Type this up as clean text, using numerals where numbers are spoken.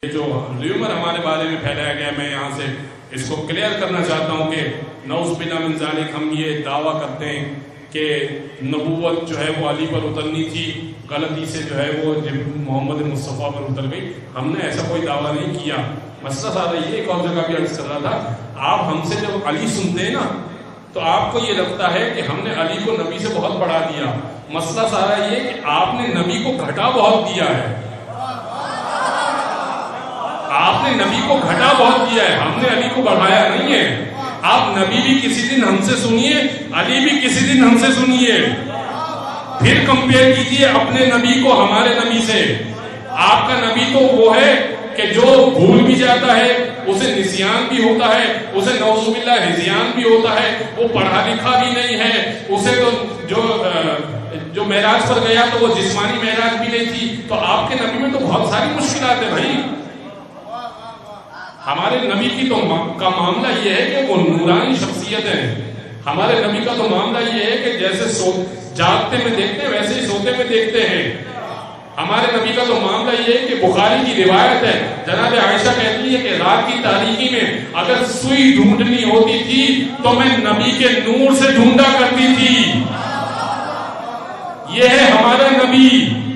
جو ریومر ہمارے بارے میں پھیلایا گیا، میں یہاں سے اس کو کلیئر کرنا چاہتا ہوں کہ نعوذ باللہ من ذالک ہم یہ دعویٰ کرتے ہیں کہ نبوت جو ہے وہ علی پر اترنی تھی، غلطی سے جو ہے وہ محمد مصطفیٰ پر اتر گئی. ہم نے ایسا کوئی دعویٰ نہیں کیا. مسئلہ سارا یہ ایک اور جگہ بھی عرض کر رہا تھا، آپ ہم سے جب علی سنتے ہیں نا تو آپ کو یہ لگتا ہے کہ ہم نے علی کو نبی سے بہت بڑھا دیا. مسئلہ سارا یہ کہ آپ نے نبی کو گھٹا بہت دیا ہے. آپ نے نبی کو گھٹا بہت دیا ہے، ہم نے علی کو بڑھایا نہیں ہے. آپ نبی بھی کسی دن ہم سے سنیے، علی بھی کسی دن ہم سے سنیے، پھر کمپیئر کیجئے اپنے نبی کو ہمارے نبی سے. آپ کا نبی تو وہ ہے کہ جو بھول بھی جاتا ہے، اسے نسیان بھی ہوتا ہے، اسے نعوذ باللہ ہذیان بھی ہوتا ہے، وہ پڑھا لکھا بھی نہیں ہے، اسے تو جو معراج پر گیا تو وہ جسمانی معراج بھی نہیں تھی. تو آپ کے نبی میں تو بہت ساری مشکلات ہیں بھائی. ہمارے نبی کی تو کا معاملہ یہ ہے کہ وہ نورانی شخصیت ہے. ہمارے نبی کا تو معاملہ یہ ہے کہ جیسے جاگتے میں دیکھتے ہیں ویسے ہی سوتے میں دیکھتے ہیں. ہمارے نبی کا تو معاملہ یہ ہے کہ بخاری کی روایت ہے، جناب عائشہ کہتی ہے کہ رات کی تاریکی میں اگر سوئی ڈھونڈنی ہوتی تھی تو میں نبی کے نور سے ڈھونڈا کرتی تھی. یہ ہے ہمارا نبی.